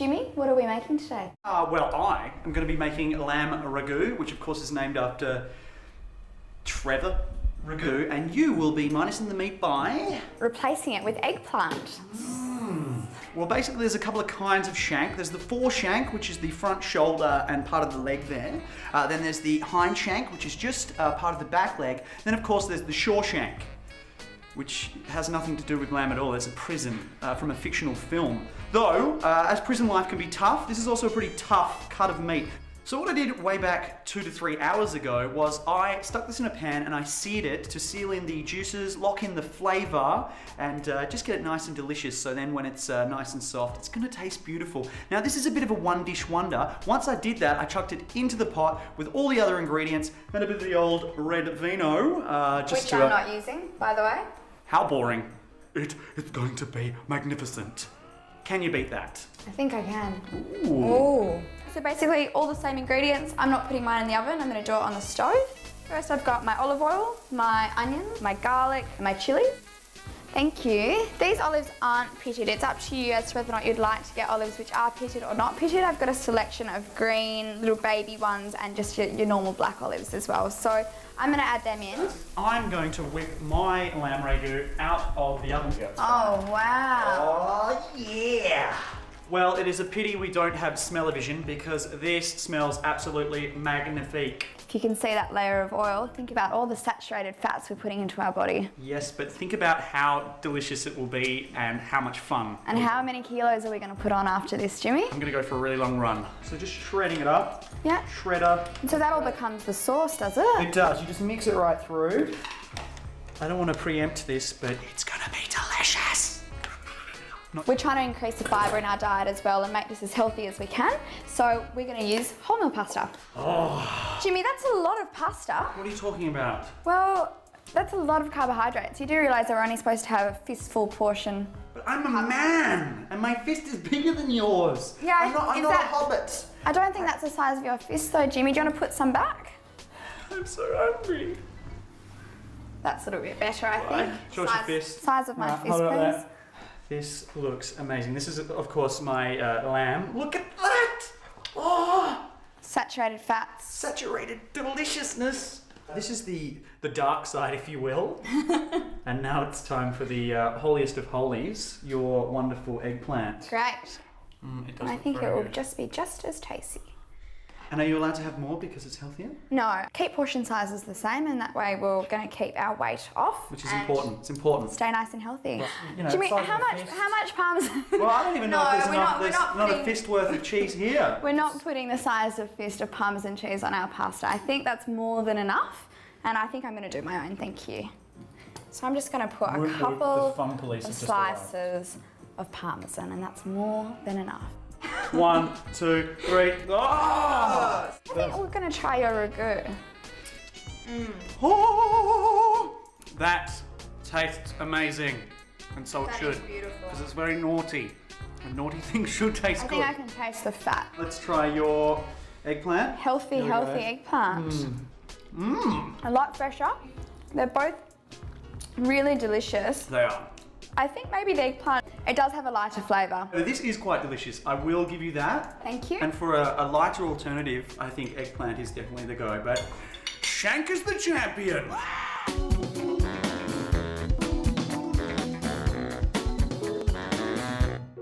Jimmy, what are we making today? Well, I am going to be making lamb ragu, which of course is named after Trevor Ragu, and you will be minusing the meat by... Replacing it with eggplant. Well, basically there's a couple of kinds of shank. There's the fore shank, which is the front shoulder and part of the leg there. Then there's the hind shank, which is just part of the back leg. Then of course there's the shore shank, which has nothing to do with lamb at all. It's a prison from a fictional film. Though, as prison life can be tough, this is also a pretty tough cut of meat. So what I did way back 2 to 3 hours ago was I stuck this in a pan and I seared it to seal in the juices, lock in the flavor, and just get it nice and delicious. So then when it's nice and soft, it's gonna taste beautiful. Now this is a bit of a one-dish wonder. Once I did that, I chucked it into the pot with all the other ingredients and a bit of the old red vino. Which I'm not using, by the way. How boring. It is going to be magnificent. Can you beat that? I think I can. Ooh. So basically all the same ingredients. I'm not putting mine in the oven, I'm gonna do it on the stove. First I've got my olive oil, my onions, my garlic, and my chili. Thank you. These olives aren't pitted. It's up to you as to whether or not you'd like to get olives which are pitted or not pitted. I've got a selection of green, little baby ones, and just your normal black olives as well. So I'm gonna add them in. I'm going to whip my lamb ragu out of the oven. Oh, wow. Oh, yeah. Well, it is a pity we don't have smell-o-vision because this smells absolutely magnifique. If you can see that layer of oil, think about all the saturated fats we're putting into our body. Yes, but think about how delicious it will be and how much fun. And how many kilos are we going to put on after this, Jimmy? I'm going to go for a really long run. So just shredding it up. Yeah. Shredder. And so that all becomes the sauce, does it? It does. You just mix it right through. I don't want to preempt this, but it's going to be delicious. We're trying to increase the fibre in our diet as well and make this as healthy as we can. So we're going to use wholemeal pasta. Oh. Jimmy, that's a lot of pasta. What are you talking about? Well, that's a lot of carbohydrates. You do realise they're only supposed to have a fistful portion. But I'm a man, and my fist is bigger than yours. Yeah, I'm not a hobbit. I don't think that's the size of your fist though, Jimmy. Do you want to put some back? I'm so hungry. That's a little bit better, I think. Show us your fist. Size of my fist, please. This looks amazing. This is, of course, my lamb. Look at that! Oh! Saturated fats. Saturated deliciousness. This is the dark side, if you will. And now it's time for the holiest of holies, your wonderful eggplant. Great. It does I look think it very will good. just be just as tasty. And are you allowed to have more because it's healthier? No, keep portion sizes the same, and that way we're going to keep our weight off. Which is important. It's important. Stay nice and healthy. Well, you know, Jimmy, size of how a much fist. parmesan? Well, I don't even know if there's enough. There's not putting, a fist worth of cheese here. We're not putting the size of fist of parmesan cheese on our pasta. I think that's more than enough, and I think I'm going to do my own. Thank you. So I'm just going to put a couple of slices of parmesan, and that's more than enough. 1, 2, 3. Oh! I think we're going to try your ragu. Oh! That tastes amazing, and so it should, beautiful. because it's very naughty, and naughty things should taste I good. think I can taste the fat. Let's try your eggplant. Healthy eggplant. A lot fresher. They're both really delicious. They are. I think maybe the eggplant, it does have a lighter flavour. This is quite delicious. I will give you that. Thank you. And for a lighter alternative, I think eggplant is definitely the go. But shank is the champion.